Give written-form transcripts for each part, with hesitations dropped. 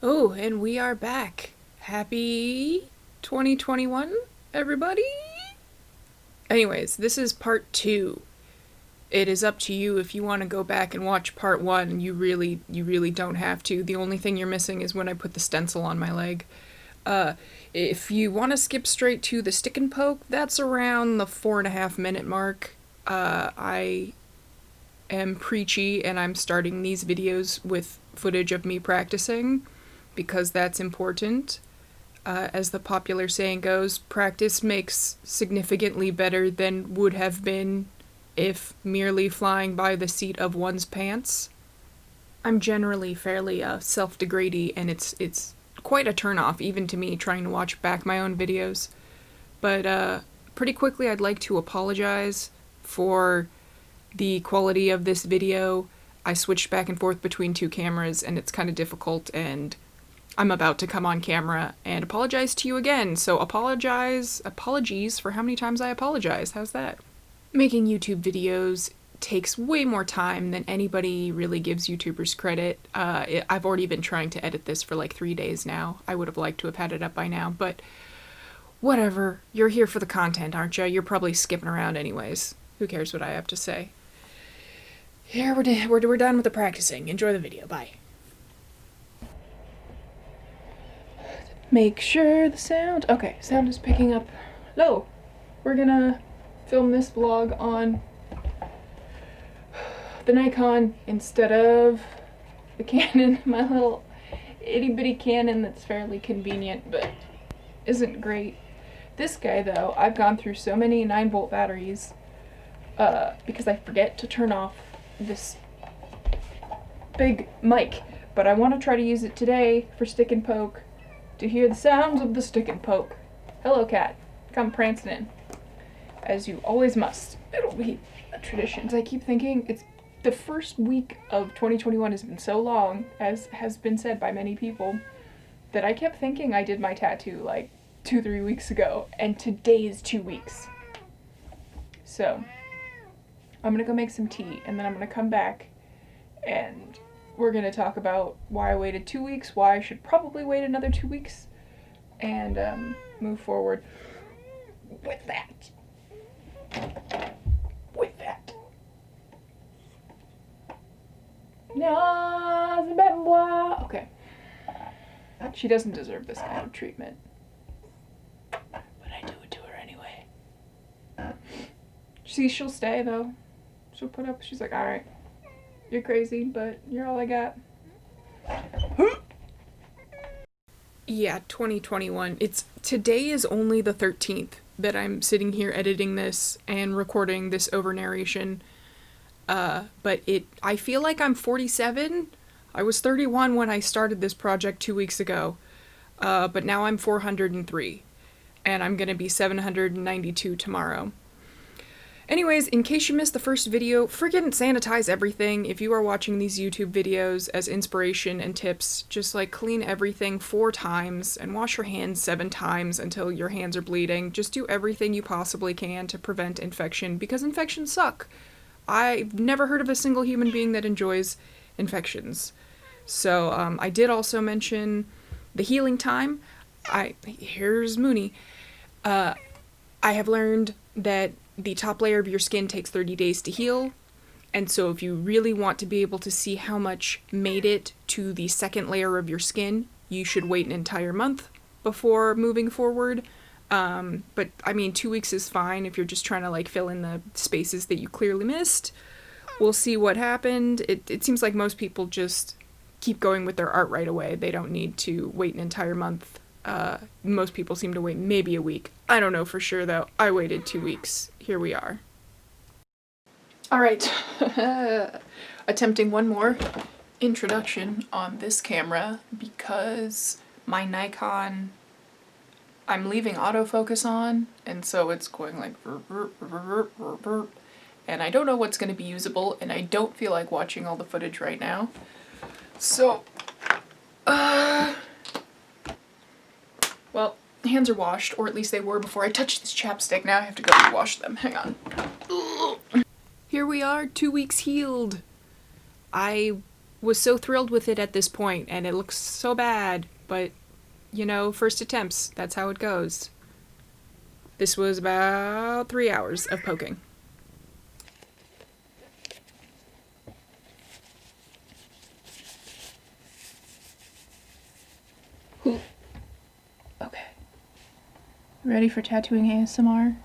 Oh, and we are back. Happy 2021, everybody? Anyways, this is part 2. It is up to you if you want to go back and watch part 1. You really don't have to. The only thing you're missing is when I put the stencil on my leg. If you want to skip straight to the stick and poke, that's around the 4.5 minute mark. I am preachy and I'm starting these videos with footage of me practicing because that's important. As the popular saying goes, practice makes significantly better than would have been if merely flying by the seat of one's pants. I'm generally fairly self-degrady, and it's quite a turnoff even to me trying to watch back my own videos. But pretty quickly I'd like to apologize for the quality of this video. I switched back and forth between 2 cameras and it's kind of difficult, and I'm about to come on camera and apologize to you again. So apologies for how many times I apologize. How's that? Making YouTube videos takes way more time than anybody really gives YouTubers credit. I've already been trying to edit this for like 3 days now. I would have liked to have had it up by now, but whatever. You're here for the content, aren't you? You're probably skipping around anyways. Who cares what I have to say? Here, we're done with the practicing. Enjoy the video. Bye. Make sure the sound... Okay, sound is picking up. Hello. We're gonna film this vlog on the Nikon instead of the Canon. My little itty-bitty Canon that's fairly convenient, but isn't great. This guy, though, I've gone through so many 9-volt batteries because I forget to turn off this big mic. But I want to try to use it today for stick and poke, to hear the sounds of the stick and poke. Hello, cat. Come prancing in. As you always must. It'll be a tradition. I keep thinking it's the first week of 2021 has been so long, as has been said by many people, that I kept thinking I did my tattoo like 2-3 weeks ago, and today is 2 weeks. So, I'm gonna go make some tea, and then I'm gonna come back, and we're gonna talk about why I waited 2 weeks, why I should probably wait another 2 weeks, and move forward with that. Okay. She doesn't deserve this kind of treatment. But I do it to her anyway. See, she'll stay though. She'll put up, she's like, alright, you're crazy, but you're all I got. Yeah, 2021. Today is only the 13th that I'm sitting here editing this and recording this over narration. But I feel like I'm 47. I was 31 when I started this project 2 weeks ago. But now I'm 403. And I'm gonna be 792 tomorrow. Anyways, in case you missed the first video, friggin' sanitize everything. If you are watching these YouTube videos as inspiration and tips, just like clean everything 4 times and wash your hands 7 times until your hands are bleeding. Just do everything you possibly can to prevent infection, because infections suck. I've never heard of a single human being that enjoys infections. So, I did also mention the healing time. Here's Mooney. I have learned that the top layer of your skin takes 30 days to heal, and so if you really want to be able to see how much made it to the second layer of your skin, you should wait an entire month before moving forward. But I mean, 2 weeks is fine if you're just trying to like fill in the spaces that you clearly missed. We'll see what happened. It seems like most people just keep going with their art right away. They don't need to wait an entire month. Most people seem to wait maybe a week. I don't know for sure though. I waited 2 weeks. Here we are. Alright. Attempting one more introduction on this camera because my Nikon, I'm leaving autofocus on, and so it's going like burp, burp, burp, burp, burp, and I don't know what's going to be usable, and I don't feel like watching all the footage right now. So, well, hands are washed, or at least they were before I touched this chapstick. Now I have to go wash them. Hang on. Here we are, 2 weeks healed. I was so thrilled with it at this point, and it looks so bad, but, you know, first attempts, that's how it goes. This was about 3 hours of poking. Okay. Ready for tattooing ASMR?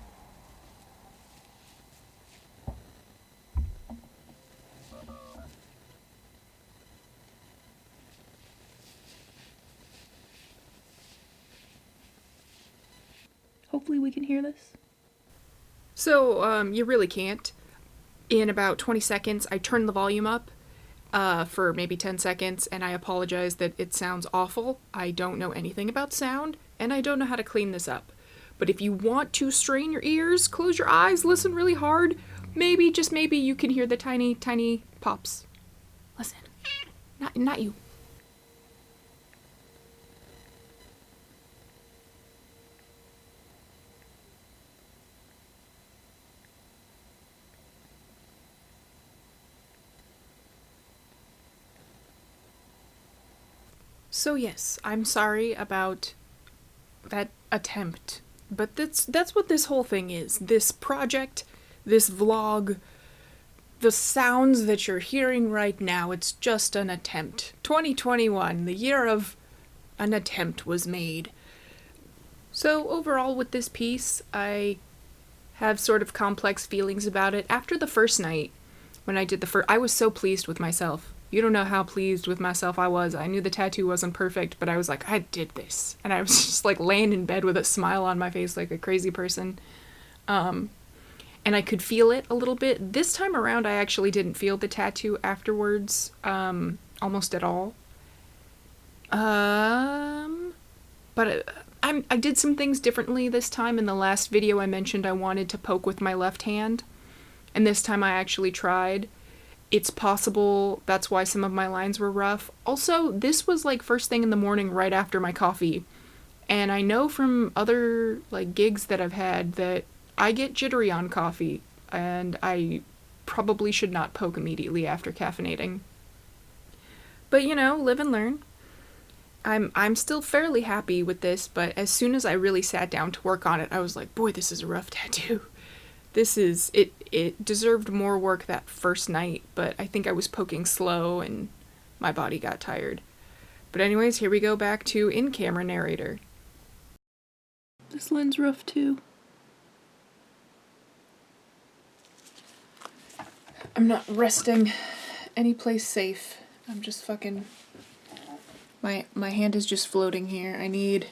Hopefully we can hear this. So, you really can't. In about 20 seconds, I turned the volume up for maybe 10 seconds, and I apologize that it sounds awful. I don't know anything about sound, and I don't know how to clean this up. But if you want to strain your ears, close your eyes, listen really hard, maybe, just maybe, you can hear the tiny, tiny pops. Listen. Not you. So yes, I'm sorry about that attempt, but that's what this whole thing is. This project, this vlog, the sounds that you're hearing right now, it's just an attempt. 2021, the year of an attempt was made. So overall with this piece, I have sort of complex feelings about it. After the first night, when I did I was so pleased with myself. You don't know how pleased with myself I was. I knew the tattoo wasn't perfect, but I was like, I did this. And I was just like laying in bed with a smile on my face like a crazy person. And I could feel it a little bit. This time around, I actually didn't feel the tattoo afterwards, almost at all. But I did some things differently this time. In the last video I mentioned I wanted to poke with my left hand, and this time I actually tried. It's possible that's why some of my lines were rough. Also, this was like first thing in the morning right after my coffee. And I know from other like gigs that I've had that I get jittery on coffee, and I probably should not poke immediately after caffeinating. But you know, live and learn. I'm still fairly happy with this, but as soon as I really sat down to work on it, I was like, boy, this is a rough tattoo. It deserved more work that first night, but I think I was poking slow and my body got tired. But anyways, here we go back to in-camera narrator. This line's rough too. I'm not resting any place safe. I'm just fucking... My hand is just floating here. I need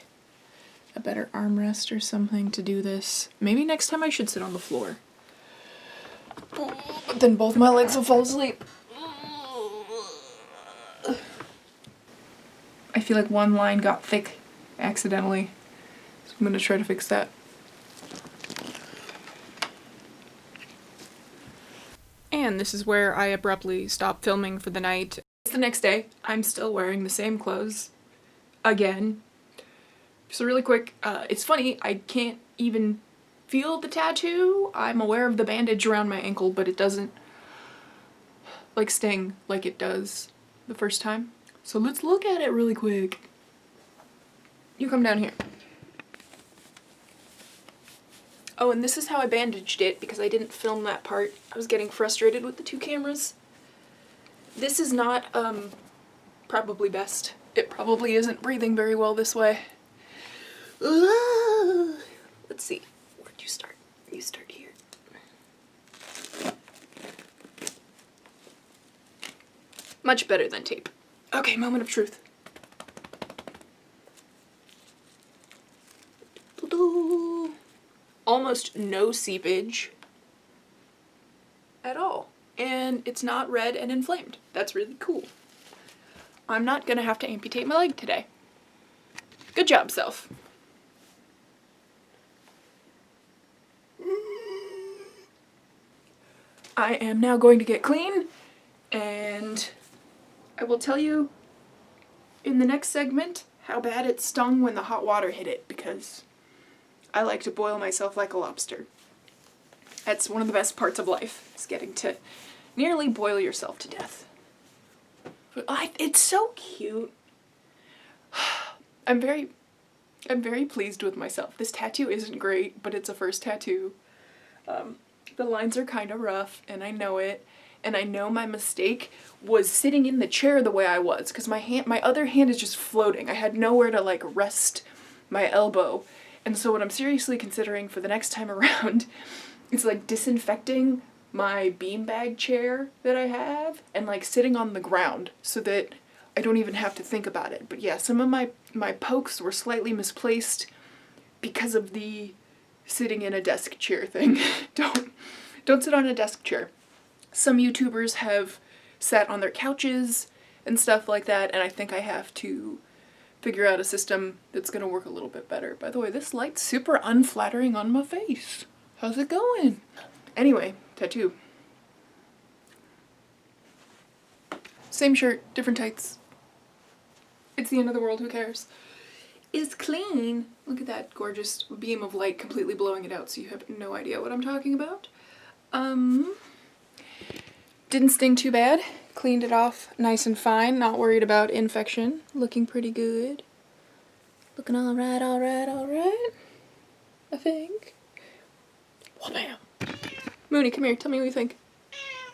a better armrest or something to do this. Maybe next time I should sit on the floor. But then both my legs will fall asleep. I feel like one line got thick accidentally. So I'm gonna try to fix that. And this is where I abruptly stopped filming for the night. It's the next day. I'm still wearing the same clothes. Again. So really quick, it's funny, I can't even feel the tattoo. I'm aware of the bandage around my ankle, but it doesn't like sting like it does the first time. So let's look at it really quick. You come down here. Oh, and this is how I bandaged it because I didn't film that part. I was getting frustrated with the two cameras. This is not, probably best. It probably isn't breathing very well this way. Let's see. Where'd you start? You start here. Much better than tape. Okay, moment of truth. Almost no seepage at all. And it's not red and inflamed. That's really cool. I'm not gonna have to amputate my leg today. Good job, self. I am now going to get clean, and I will tell you in the next segment how bad it stung when the hot water hit it, because I like to boil myself like a lobster. That's one of the best parts of life, is getting to nearly boil yourself to death. It's so cute. I'm very pleased with myself. This tattoo isn't great, but it's a first tattoo. The lines are kind of rough, and I know it. And I know my mistake was sitting in the chair the way I was, because my other hand is just floating. I had nowhere to like rest my elbow. And so what I'm seriously considering for the next time around is like disinfecting my beanbag chair that I have and like sitting on the ground so that I don't even have to think about it. But yeah, some of my pokes were slightly misplaced because of the sitting in a desk chair thing. Don't sit on a desk chair. Some YouTubers have sat on their couches and stuff like that, and I think I have to figure out a system that's gonna work a little bit better. By the way, this light's super unflattering on my face. How's it going? Anyway, tattoo. Same shirt, different tights. It's the end of the world, who cares? It's clean. Look at that gorgeous beam of light completely blowing it out so you have no idea what I'm talking about. Didn't sting too bad. Cleaned it off nice and fine. Not worried about infection. Looking pretty good. Looking alright, alright, alright. I think. Wha-bam. Mooney, come here. Tell me what you think.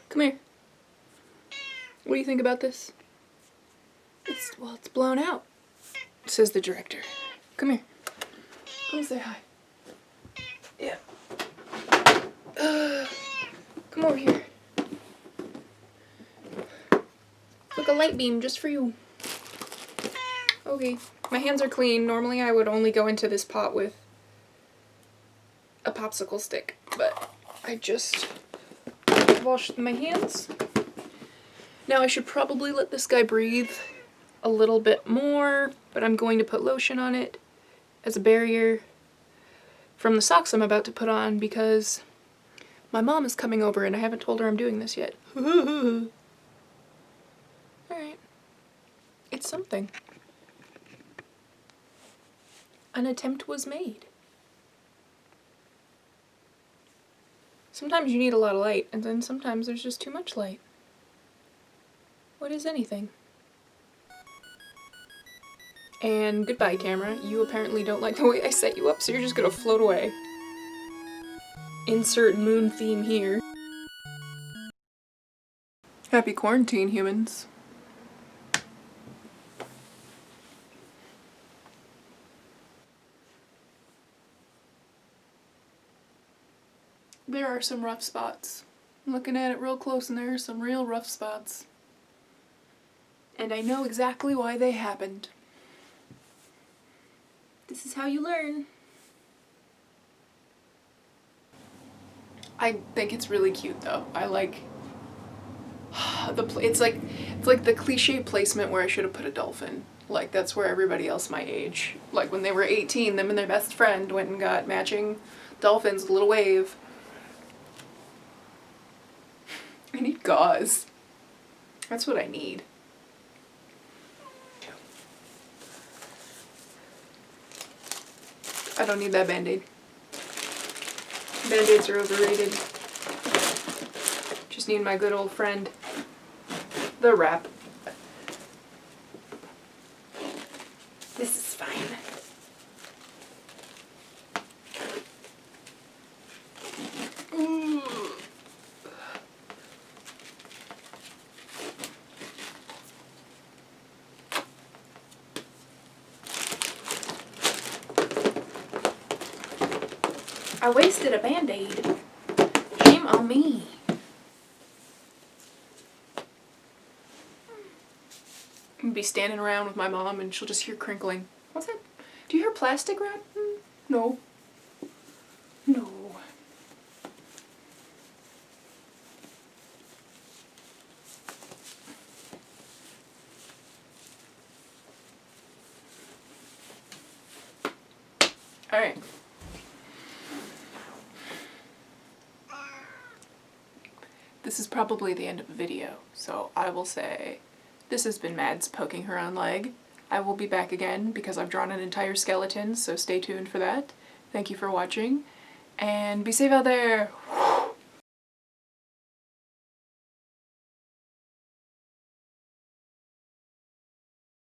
Come here. What do you think about this? It's blown out, says the director. Come here. Come say hi. Yeah. Come over here. Look, a light beam just for you. Okay. My hands are clean. Normally I would only go into this pot with a popsicle stick, but I just washed my hands. Now I should probably let this guy breathe a little bit more, but I'm going to put lotion on it as a barrier from the socks I'm about to put on because my mom is coming over and I haven't told her I'm doing this yet. Alright. It's something. An attempt was made. Sometimes you need a lot of light, and then sometimes there's just too much light. What is anything? And goodbye, camera. You apparently don't like the way I set you up, so you're just gonna float away. Insert moon theme here. Happy quarantine, humans. There are some rough spots. I'm looking at it real close and there are some real rough spots. And I know exactly why they happened. This is how you learn. I think it's really cute though. I like it's like the cliche placement where I should have put a dolphin. Like that's where everybody else my age, like when they were 18, them and their best friend went and got matching dolphins with a little wave. I need gauze. That's what I need. I don't need that Band-Aid. Band-Aids are overrated. Just need my good old friend, the wrap. This is fine. Ooh. I wasted a Band-Aid. Shame on me. I'm gonna be standing around with my mom and she'll just hear crinkling. What's that? Do you hear plastic around? No. No. Alright. This is probably the end of the video, so I will say this has been Mads poking her own leg. I will be back again because I've drawn an entire skeleton, so stay tuned for that. Thank you for watching, and be safe out there!